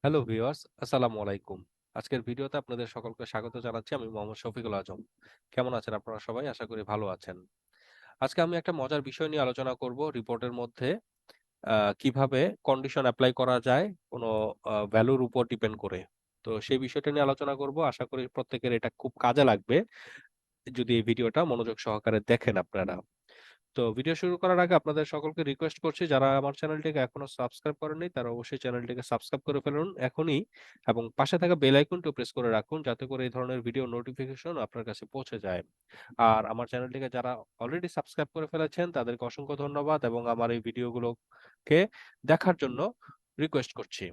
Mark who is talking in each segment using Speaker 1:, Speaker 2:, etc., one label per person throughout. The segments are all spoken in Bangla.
Speaker 1: হ্যালো ভিউয়ার্স, আসসালামু আলাইকুম। আজকের ভিডিওতে আপনাদের সকলকে স্বাগত জানাচ্ছি। আমি মোহাম্মদ শফিকুল আজম। কেমন আছেন আপনারা সবাই? আশা করি ভালো আছেন। আজকে আমি একটা মজার বিষয় নিয়ে আলোচনা করব। রিপোর্টের মধ্যে কিভাবে কন্ডিশন এপ্লাই করা যায় কোনো ভ্যালুর উপর ডিপেন্ড করে। তো সেই বিষয়টা নিয়ে আলোচনা করব। আশা করি প্রত্যেকের এটা খুব কাজে লাগবে যদি এই ভিডিওটা মনোযোগ সহকারে দেখেন আপনারা। তো ভিডিও শুরু করার আগে আপনাদের সকলকে রিকোয়েস্ট করছি যারা আমার চ্যানেলটিকে এখনো সাবস্ক্রাইব করেননি তারা অবশ্যই চ্যানেলটিকে সাবস্ক্রাইব করে ফেলুন এখনই এবং পাশে থাকা বেল আইকনটিও প্রেস করে রাখুন যাতে করে এই ধরনের ভিডিও নোটিফিকেশন আপনার কাছে পৌঁছে যায়। আর আমার চ্যানেলটিকে যারা অলরেডি সাবস্ক্রাইব করে ফেলেছেন তাদেরকে অসংখ্য ধন্যবাদ এবং আমার এই ভিডিওগুলোকে দেখার জন্য রিকোয়েস্ট করছি।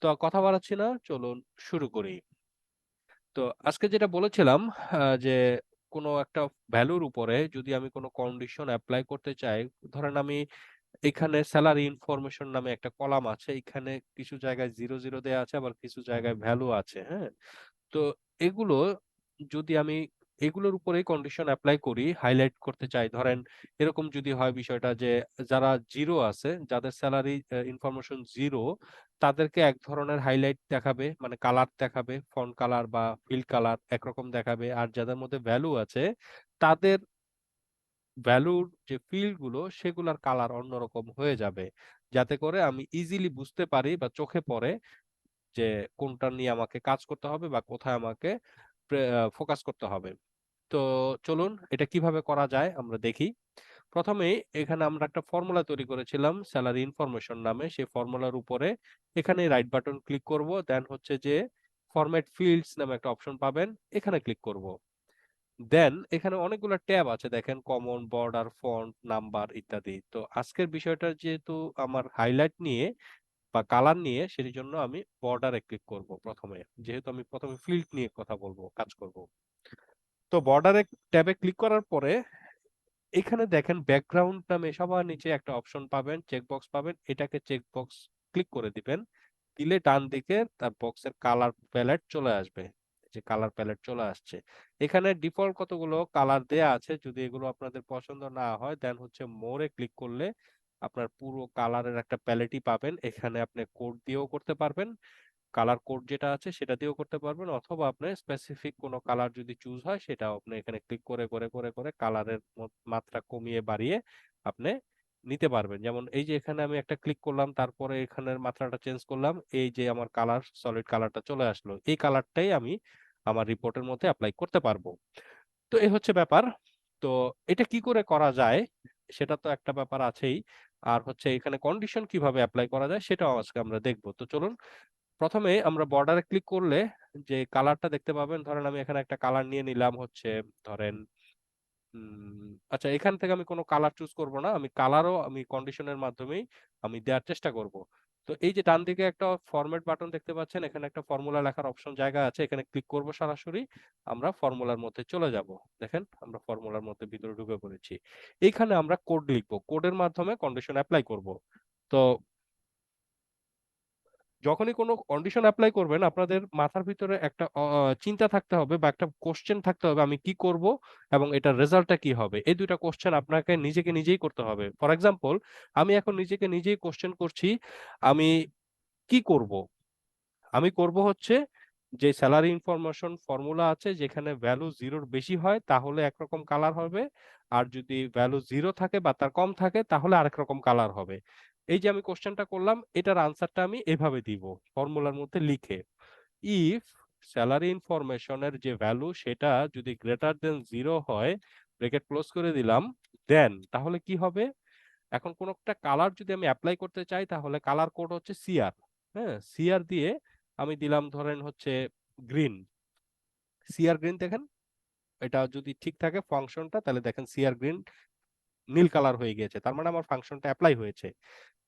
Speaker 1: তো কথা বাড়াচ্ছি না, চলুন শুরু করি। তো আজকে যেটা বলেছিলাম যে কোনো একটা ভ্যালুর উপরে যদি আমি কোনো কন্ডিশন এপ্লাই করতে চাই, ধরেন আমি এখানে সেলারি ইনফরমেশন নামে একটা কলাম আছে। এখানে কিছু জায়গায় 0 দেয়া আছে আবার কিছু জায়গায় ভ্যালু আছে, হ্যাঁ? তো এগুলো যদি আমি এগুলোর উপরেই কন্ডিশন এপ্লাই করি, হাইলাইট করতে চাই। ধরেন এরকম যদি হয় বিষয়টা যে যারা 0 আছে, যাদের সেলারি ইনফরমেশন 0 তাদেরকে এক ধরনের হাইলাইট দেখাবে, মানে কালার দেখাবে, ফন্ট কালার বা ফিল্ড কালার একরকম দেখাবে। আর যাদের মধ্যে ভ্যালু আছে তাদের ভ্যালুর যে ফিল্ড গুলো সেগুলার কালার অন্যরকম হয়ে যাবে। যাতে করে আমি ইজিলি বুঝতে পারি বা চোখে পড়ে যে কোনটা নিয়ে আমাকে কাজ করতে হবে বা কোথায় আমাকে ফোকাস করতে হবে। তো চলুন এটা কিভাবে করা যায় আমরা দেখি। প্রথমেই এখানে আমরা একটা ফর্মুলা তৈরি করেছিলাম সেলারি ইনফরমেশন নামে। সেই ফর্মুলার উপরে এখানে রাইট বাটন ক্লিক করব। দেন হচ্ছে যে ফরম্যাট ফিল্ডস নামে একটা অপশন পাবেন। এখানে ক্লিক করব। দেন এখানে অনেকগুলো ট্যাব আছে দেখেন কমন, বর্ডার, ফন্ট, নাম্বার ইত্যাদি। তো আজকের বিষয়টা যেহেতু আমার হাইলাইট নিয়ে বা কালার নিয়ে সেজন্য আমি বর্ডারে ক্লিক করব প্রথমে। যেহেতু আমি প্রথমে ফিল্ড নিয়ে কথা বলবো, কাজ করব। তো বর্ডারে ট্যাবে ক্লিক করার পরে এখানে দেখেন ব্যাকগ্রাউন্ড নামে সবার নিচে একটা অপশন পাবেন, চেকবক্স পাবেন। এটাকে চেকবক্স ক্লিক করে দিবেন। দিলে ডান দিকে তার বক্সের কালার প্যালেট চলে আসবে। এই যে কালার প্যালেট চলে আসছে। এখানে ডিফল্ট কতগুলো কালার দেয়া আছে। যদি এগুলো আপনাদের পছন্দ না হয় দেন হচ্ছে মোরে ক্লিক করলে আপনার পুরো কালারের একটা প্যালেটই পাবেন। এখানে আপনি কোড দিয়েও করতে পারবেন। কালার কোড যেটা আছে সেটা দিয়েও করতে পারবেন অথবা আপনার স্পেসিফিক কোনো কালার যদি চুজ হয় সেটাও আপনি এখানে ক্লিক করে কালারের মাত্রা কমিয়ে বাড়িয়ে আপনি নিতে পারবেন। যেমন এই যে এখানে আমি একটা ক্লিক করলাম তারপরে এখানের মাত্রাটা চেঞ্জ করলাম। এই যে আমার কালার সলিড কালারটা চলে আসলো। এই কালারটাই আমি আমার রিপোর্টের মধ্যে এপ্লাই করতে পারবো। তো এই হচ্ছে ব্যাপার। তো এটা কি করে করা যায় সেটা তো একটা ব্যাপার আছেই। আর হচ্ছে এখানে কন্ডিশন কিভাবে এপ্লাই করা যায় সেটাও আজকে আমরা দেখব। তো চলুন প্রথমে আমরা বর্ডারে ক্লিক করলে যে কালারটা দেখতে পাবেন, ধরেন আমি এখানে একটা কালার নিয়ে নিলাম হচ্ছে ধরেন আচ্ছা এখান থেকে আমি কোনো কালার চুজ করব না। আমি কালারও আমি কন্ডিশনের মাধ্যমেই আমি দেওয়ার চেষ্টা করব। তো এই যে ডান দিকে একটা ফরম্যাট বাটন দেখতে পাচ্ছেন, এখানে একটা ফর্মুলা লেখার অপশন জায়গা আছে। এখানে ক্লিক করব সরাসরি। আমরা ফর্মুলার মধ্যে চলে যাব। দেখেন আমরা ফর্মুলার মধ্যে ভিতরে ঢুকে পড়েছি। এইখানে আমরা কোড লিখব। কোডের মাধ্যমে কন্ডিশন এপ্লাই করব। তো যখনই কোনো কন্ডিশন এপ্লাই করবেন আপনাদের মাথার ভিতরে একটা চিন্তা থাকতে হবে বা একটা কোশ্চেন থাকতে হবে আমি কি করব এবং এটার রেজাল্টটা কি হবে। এই দুইটা কোশ্চেন আপনাকে নিজেকে নিজেই করতে হবে। ফর এক্সাম্পল আমি এখন নিজেকে নিজেই কোশ্চেন করছি আমি কি করব? আমি করব হচ্ছে যে সেলারি ইনফরমেশন ফর্মুলা আছে যেখানে ভ্যালু 0 এর বেশি হয় তাহলে একরকম কালার হবে। আর যদি ভ্যালু 0 থাকে বা তার কম থাকে তাহলে আরেক রকম কালার হবে। এই যে আমি কোশ্চেনটা করলাম এটার আনসারটা আমি এভাবে দিব ফর্মুলার মধ্যে লিখে। ইফ সেলারি ইনফরমেশন এর যে ভ্যালু সেটা যদি গ্রেটার দেন 0 হয় ব্র্যাকেট ক্লোজ করে দিলাম দেন তাহলে কি হবে? এখন কোন একটা কালার যদি আমি এপ্লাই করতে চাই তাহলে কালার কোড হচ্ছে সিআর। হ্যাঁ, সিআর দিয়ে আমি দিলাম ধরেন হচ্ছে গ্রিন। সিআর গ্রিন দেখেন এটা যদি ঠিক থাকে ফাংশনটা তাহলে দেখেন সিআর গ্রিন নীল কালার হয়ে গিয়েছে। তার মানে আমার ফাংশনটা এপ্লাই হয়েছে।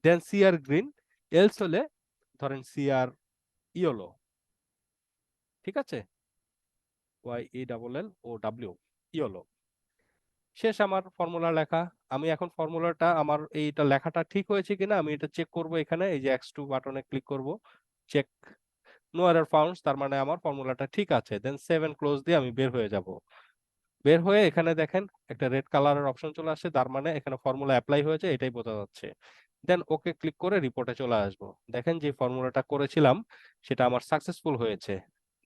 Speaker 1: দেন সিআর গ্রিন এলস হলে ধরেন সিআর ইয়েলো। ঠিক আছে? Y E double L O W yellow. শেষ আমার ফর্মুলা লেখা। আমি এখন ফর্মুলাটা আমার এইটা লেখাটা ঠিক হয়েছে কিনা আমি এটা চেক করব এখানে এই যে X2 বাটনে ক্লিক করব। চেক নো এরর ফাউন্ড তার মানে আমার ফর্মুলাটা ঠিক আছে। দেন সেভ এন্ড ক্লোজ দিয়ে আমি বের হয়ে যাব। বের হয়ে এখানে দেখেন একটা রেড কালারের অপশন চলে আসছে তার মানে এখানে ফর্মুলা এপ্লাই হয়েছে এটাই বোঝা যাচ্ছে। দেন ওকে ক্লিক করে রিপোর্টে চলে আসবো। দেখেন যে ফর্মুলাটা করেছিলাম সেটা আমার সাকসেসফুল হয়েছে।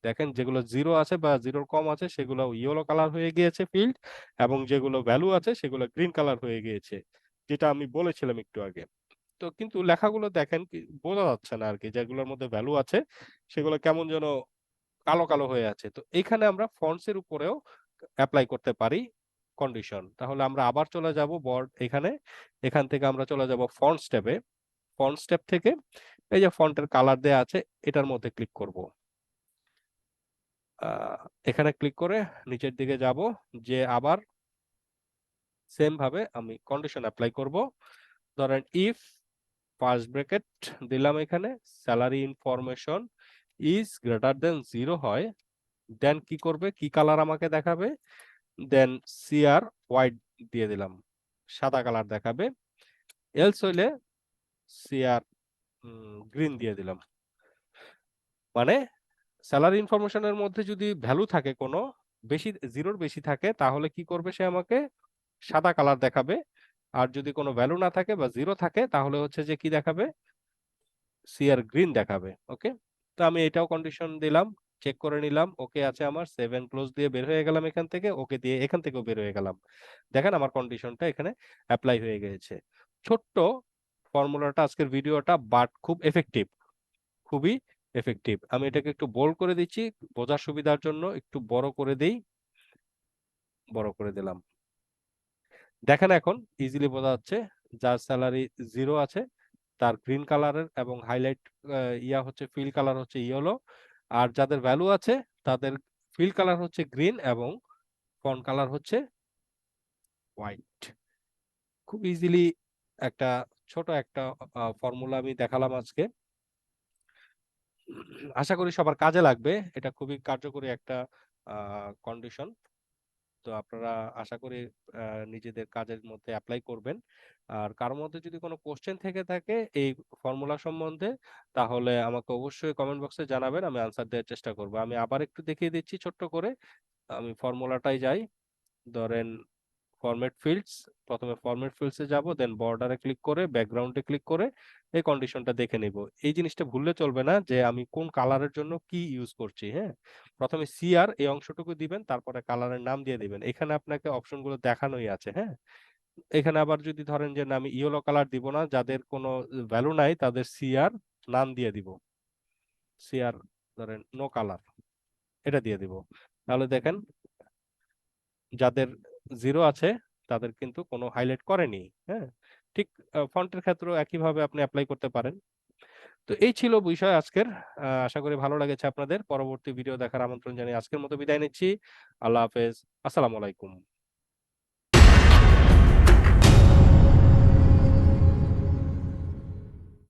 Speaker 1: দেখেন যেগুলো 0 আছে বা 0 এর কম আছে সেগুলো ইয়েলো কালার হয়ে গিয়েছে ফিল্ড, এবং যেগুলো ভ্যালু আছে সেগুলো গ্রিন কালার হয়ে গিয়েছে। যেটা আমি বলেছিলাম একটু আগে। তো কিন্তু লেখাগুলো দেখেন বোঝা যাচ্ছে না আরকি, যেগুলোর মধ্যে ভ্যালু আছে সেগুলো কেমন যেন কালো, কালো হয়ে আছে। তো এখানে আমরা ফন্টস এর উপরেও এপ্লাই করতে পারি কন্ডিশন। তাহলে আমরা আবার চলে যাব এখানে। এখান থেকে আমরা চলে যাব ফন্টস ট্যাবে। ফন্টস ট্যাব থেকে এই যে ফন্টের কালার দেয়া আছে এটার মধ্যে ক্লিক করব। আ এখানে ক্লিক করে নিচের দিকে যাব, যে আবার সেম ভাবে আমি কন্ডিশন এপ্লাই করব। ধরেন ইফ ফার্স্ট ব্র্যাকেট দিলাম এখানে, salary information is greater than 0 হয়, দেন কি করবে, কি কালার আমাকে দেখাবে, দেন সিআর হোয়াইট দিয়ে দিলাম, সাদা কালার দেখাবে। এলস হইলে সিআর গ্রিন দিয়ে দিলাম। মানে স্যালারি ইনফরমেশন এর মধ্যে যদি ভ্যালু থাকে কোনো বেশি, 0 এর বেশি থাকে, তাহলে কি করবে, সে আমাকে সাদা কালার দেখাবে। আর যদি কোনো ভ্যালু না থাকে বা 0 থাকে তাহলে হচ্ছে যে কি দেখাবে, সিআর গ্রিন দেখাবে। ওকে? তো আমি এটাও কন্ডিশন দিলাম, চেক করে নিলাম। ওকে আছে আমার, সেভ এন্ড ক্লোজ দিয়ে বের হয়ে গেলাম এখান থেকে। ওকে দিয়ে এখান থেকেও বের হয়ে গেলাম। দেখেন আমার কন্ডিশনটা এখানে এপ্লাই হয়ে গিয়েছে। ছোট্ট ফর্মুলাটা আজকের ভিডিওটা, বাট খুব ইফেক্টিভ, খুবই ইফেক্টিভ। আমি এটাকে একটু বোল্ড করে দিচ্ছি বোঝার সুবিধার জন্য, একটু বড় করে দেই, বড় করে দিলাম। দেখেন এখন ইজিলি বোঝা যাচ্ছে, যার স্যালারি 0 আছে তার গ্রিন কালারের এবং হাইলাইট হচ্ছে ফিল কালার হচ্ছে ইয়েলো, আর যাদের ভ্যালু আছে তাদের ফিল কালার হচ্ছে গ্রিন এবং ফন্ট কালার হচ্ছে হোয়াইট। খুব ইজিলি একটা ছোট একটা ফর্মুলা আমি দেখালাম আজকে। আশা করি সবার কাজে লাগবে। এটা খুবই কার্যকরী একটা কন্ডিশন। তো আপনারা আশা করি নিজেদের কাজের মধ্যে এপ্লাই করবেন। আর কারো মধ্যে যদি কোনো কোয়েশ্চেন থেকে থাকে এই ফর্মুলা সম্বন্ধে, তাহলে আমাকে অবশ্যই কমেন্ট বক্সে জানাবেন। আমি আনসার দেওয়ার চেষ্টা করব। আমি আবার একটু দেখিয়ে দিচ্ছি ছোট্ট করে। আমি ফর্মুলাটায় যাই। ধরেন ফরমেট ফিল্ডস, প্রথমে ফরমেট ফিল্ডস এ যাব, দেন বর্ডারে ক্লিক করে ব্যাকগ্রাউন্ডে ক্লিক করে এই কন্ডিশনটা দেখে নিব। এই জিনিসটা ভুললে চলবে না যে আমি কোন কালারের জন্য কি ইউজ করছি, হ্যাঁ? প্রথমে সিআর এই অংশটুকু দিবেন, তারপরে কালারের নাম দিয়ে দিবেন। এখানে আপনাকে অপশনগুলো দেখানোই আছে, হ্যাঁ? এখানে আবার যদি ধরেন যে না আমি ইয়েলো কালার দিব না, যাদের কোনো ভ্যালু নাই তাদের সিআর নাম দিয়ে দিব। সিআর ধরেন নো কালার, এটা দিয়ে দিব। তাহলে দেখেন যাদের 0 আছে তাদের কিন্তু কোনো হাইলাইট করেনি। হ্যাঁ? ঠিক ফন্টের ক্ষেত্রেও একইভাবে আপনি এপ্লাই করতে পারেন। তো এই ছিল বিষয় আজকের। আশা করি ভালো লেগেছে আপনাদের। পরবর্তী ভিডিও দেখার আমন্ত্রণ জানিয়ে আজকের মতো বিদায় নিচ্ছি। আল্লাহ হাফেজ। আসসালামু আলাইকুম।